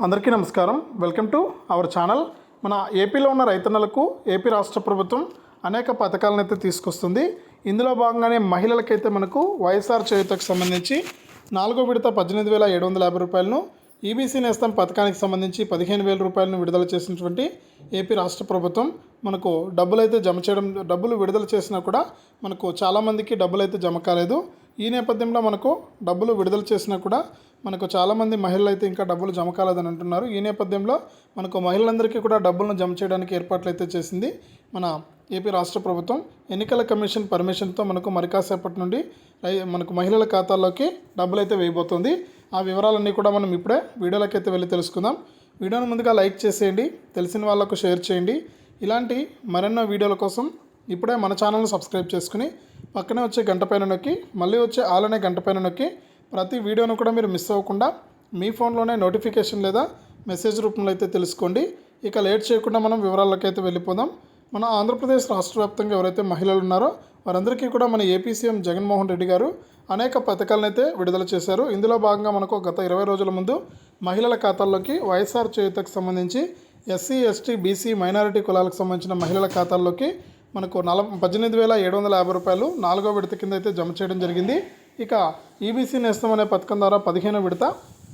అందరికీ నమస్కారం. Welcome to our channel. మన ఏపీలో ఉన్న రైతన్నలకు ఏపీ రాష్ట్ర ప్రభుత్వం అనేక పథకాలను అయితే తీసుకొస్తుంది. ఇందులో భాగంగానే మహిళలకైతే మనకు వైఎస్ఆర్ చేయూతకు సంబంధించి 4వ విడత 18,750 రూపాయలను, ఈబీసీ నేస్తం పథకానికి సంబంధించి 15,000 రూపాయలను విడుదల చేసినటువంటి ఏపీ రాష్ట్ర ప్రభుత్వం మనకు డబ్బులు విడుదల చేసినా కూడా మనకు చాలామందికి డబ్బులు అయితే జమ కాలేదు. ఈ నేపథ్యంలో మనకు డబ్బులు విడుదల చేసినా కూడా మనకు చాలామంది మహిళలు అయితే ఇంకా డబ్బులు జమ కాలేదని అంటున్నారు. ఈ నేపథ్యంలో మనకు మహిళలందరికీ కూడా డబ్బులను జమ చేయడానికి ఏర్పాట్లు అయితే చేసింది మన ఏపీ రాష్ట్ర ప్రభుత్వం. ఎన్నికల కమిషన్ పర్మిషన్తో మనకు మరి కాసేపటి నుండి మనకు మహిళల ఖాతాల్లోకి డబ్బులు అయితే వేయబోతుంది. ఆ వివరాలన్నీ కూడా మనం ఇప్పుడే వీడియోలోకి అయితే వెళ్ళి తెలుసుకుందాం. వీడియోను ముందుగా లైక్ చేసేయండి, తెలిసిన వాళ్ళకు షేర్ చేయండి. ఇలాంటి మరెన్నో వీడియోల కోసం ఇప్పుడే మన ఛానల్ని సబ్స్క్రైబ్ చేసుకుని పక్కనే వచ్చే గంట పైన నొక్కి మళ్ళీ వచ్చే ఆల్ అనే గంట పైన నొక్కి ప్రతి వీడియోను కూడా మీరు మిస్ అవ్వకుండా మీ ఫోన్లోనే నోటిఫికేషన్ లేదా మెసేజ్ రూపంలో అయితే తెలుసుకోండి. ఇక లేట్ చేయకుండా మనం వివరాలకి అయితే వెళ్ళిపోదాం. మన ఆంధ్రప్రదేశ్ రాష్ట్ర వ్యాప్తంగా ఎవరైతే మహిళలు ఉన్నారో వారందరికీ కూడా మన ఏపీ సీఎం జగన్మోహన్ రెడ్డి గారు అనేక పథకాలను అయితే విడుదల చేశారు. ఇందులో భాగంగా మనకు గత 20 రోజుల ముందు మహిళల ఖాతాల్లోకి వైఎస్ఆర్ చేయూతకు సంబంధించి ఎస్సీ, ఎస్టీ, బీసీ, మైనారిటీ కులాలకు సంబంధించిన మహిళల ఖాతాల్లోకి మనకు 18,750 రూపాయలు 4వ విడత కింద అయితే జమ చేయడం జరిగింది. ఇక ఈబీసీ నేస్తం అనే పథకం ద్వారా 15వ విడత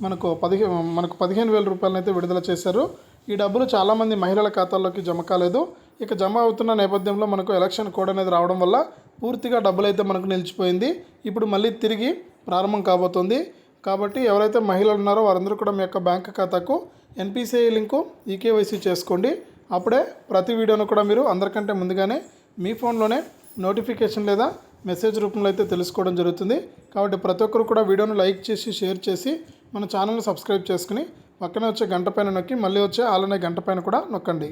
మనకు 15,000 రూపాయలను అయితే విడుదల చేశారు. ఈ డబ్బులు చాలామంది మహిళల ఖాతాల్లోకి జమ కాలేదు. ఇక జమ అవుతున్న నేపథ్యంలో మనకు ఎలక్షన్ కోడ్ అనేది రావడం వల్ల పూర్తిగా డబ్బులు అయితే మనకు నిలిచిపోయింది. ఇప్పుడు మళ్ళీ తిరిగి ప్రారంభం కాబోతుంది. కాబట్టి ఎవరైతే మహిళలు ఉన్నారో వారందరూ కూడా మీ యొక్క బ్యాంక్ ఖాతాకు ఎన్పిసిఐ లింకు ఈకేవైసీ చేసుకోండి. అప్పుడే ప్రతి వీడియోను కూడా మీరు అందరికంటే ముందుగానే మీ ఫోన్లోనే నోటిఫికేషన్ లేదా మెసేజ్ రూపంలో అయితే తెలుసుకోవడం జరుగుతుంది. కాబట్టి ప్రతి ఒక్కరు కూడా వీడియోను లైక్ చేసి షేర్ చేసి మన ఛానల్ని సబ్స్క్రైబ్ చేసుకుని పక్కనే వచ్చే గంట పైన నొక్కి మళ్ళీ వచ్చే ఆల్ అనే గంట పైన కూడా నొక్కండి.